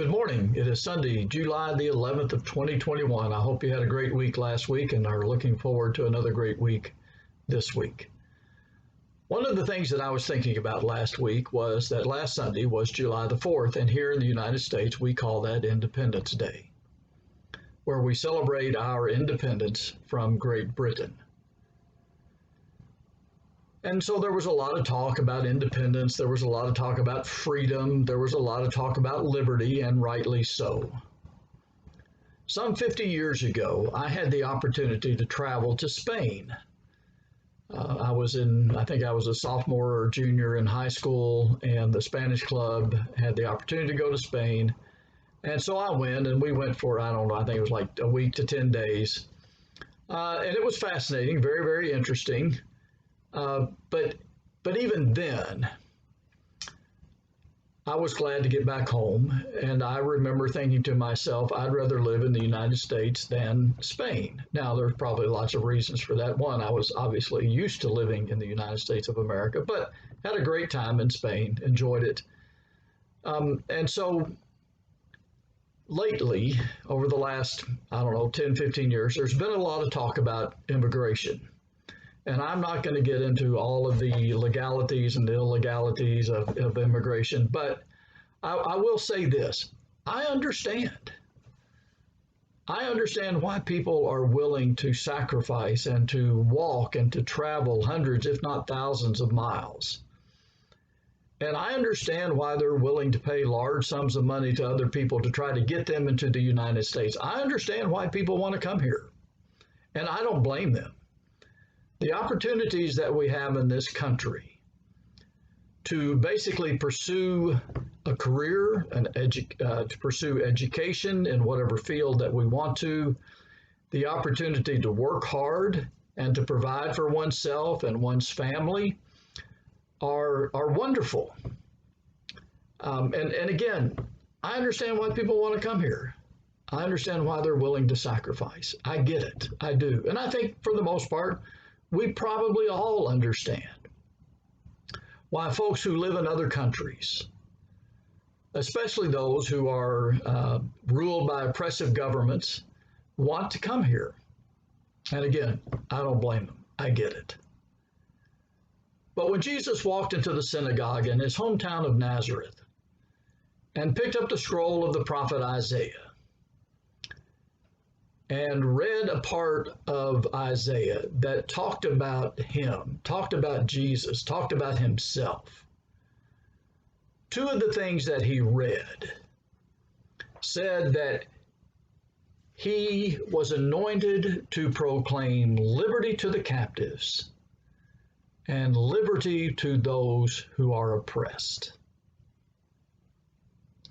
Good morning. It is Sunday, July the 11th of 2021. I hope you had a great week last week and are looking forward to another great week this week. One of the things that I was thinking about last week was that last Sunday was July the 4th, and here in the United States we call that Independence Day, where we celebrate our independence from Great Britain. And so there was a lot of talk about independence. There was a lot of talk about freedom. There was a lot of talk about liberty, and rightly so. Some 50 years ago, I had the opportunity to travel to Spain. I think I was a sophomore or junior in high school, and the Spanish club had the opportunity to go to Spain. And so I went, and we went for, I don't know, I think it was like a week to 10 days. And it was fascinating, very, very interesting. But even then, I was glad to get back home, and I remember thinking to myself, I'd rather live in the United States than Spain. Now, there's probably lots of reasons for that. One, I was obviously used to living in the United States of America, but had a great time in Spain, enjoyed it. And so lately, over the last, 10, 15 years, there's been a lot of talk about immigration. And I'm not going to get into all of the legalities and the illegalities of immigration, but I will say this. I understand. I understand why people are willing to sacrifice and to walk and to travel hundreds, if not thousands of miles. And I understand why they're willing to pay large sums of money to other people to try to get them into the United States. I understand why people want to come here, and I don't blame them. The opportunities that we have in this country to basically pursue a career, to pursue education in whatever field that we want to, the opportunity to work hard and to provide for oneself and one's family are wonderful. And again, I understand why people want to come here. I understand why they're willing to sacrifice. I get it. I do. And I think for the most part, we probably all understand why folks who live in other countries, especially those who are ruled by oppressive governments, want to come here. And again, I don't blame them. I get it. But when Jesus walked into the synagogue in his hometown of Nazareth and picked up the scroll of the prophet Isaiah, and read a part of Isaiah that talked about him, talked about Jesus, talked about himself. Two of the things that he read said that he was anointed to proclaim liberty to the captives and liberty to those who are oppressed.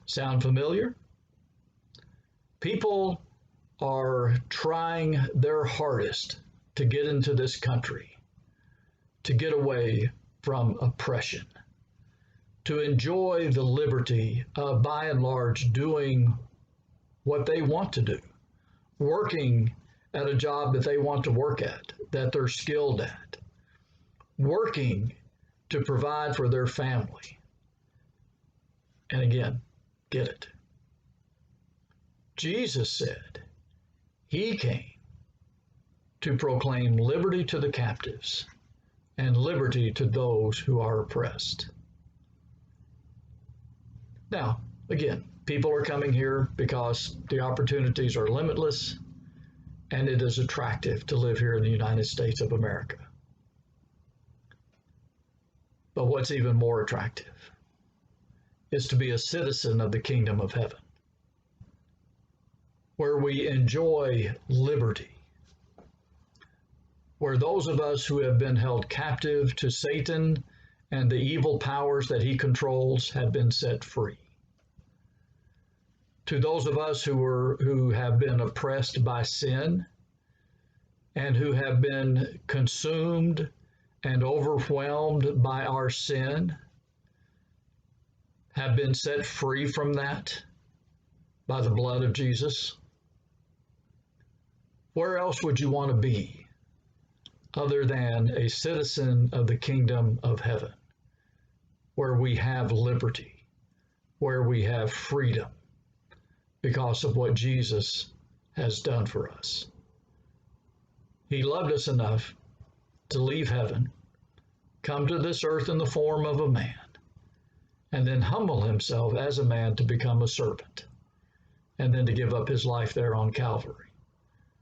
Sound familiar? People are trying their hardest to get into this country, to get away from oppression, to enjoy the liberty of, by and large, doing what they want to do, working at a job that they want to work at, that they're skilled at, working to provide for their family. And again, get it. Jesus said, he came to proclaim liberty to the captives and liberty to those who are oppressed. Now, again, people are coming here because the opportunities are limitless and it is attractive to live here in the United States of America. But what's even more attractive is to be a citizen of the kingdom of heaven, where we enjoy liberty, where those of us who have been held captive to Satan and the evil powers that he controls have been set free. To those of us who have been oppressed by sin and who have been consumed and overwhelmed by our sin, have been set free from that by the blood of Jesus. Where else would you want to be other than a citizen of the kingdom of heaven, where we have liberty, where we have freedom, because of what Jesus has done for us. He loved us enough to leave heaven, come to this earth in the form of a man, and then humble himself as a man to become a servant, and then to give up his life there on Calvary,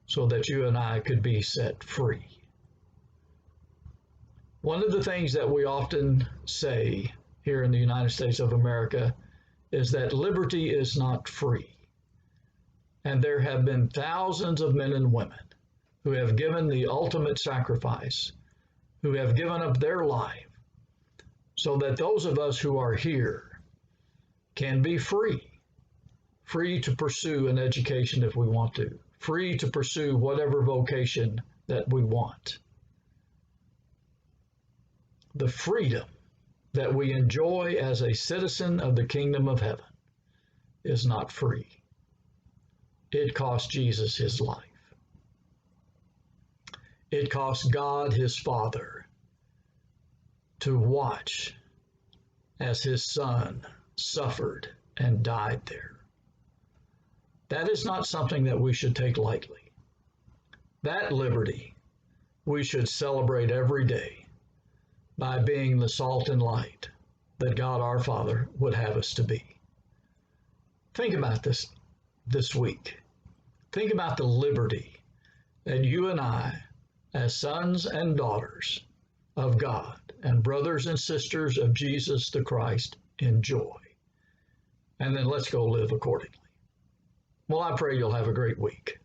so that you and I could be set free. One of the things that we often say here in the United States of America is that liberty is not free. And there have been thousands of men and women who have given the ultimate sacrifice, who have given up their life, so that those of us who are here can be free, free to pursue an education if we want to, free to pursue whatever vocation that we want. The freedom that we enjoy as a citizen of the kingdom of heaven is not free. It cost Jesus his life. It cost God his Father to watch as his Son suffered and died there. That is not something that we should take lightly. That liberty we should celebrate every day by being the salt and light that God our Father would have us to be. Think about this week. Think about the liberty that you and I, as sons and daughters of God and brothers and sisters of Jesus the Christ, enjoy. And then let's go live accordingly. Well, I pray you'll have a great week.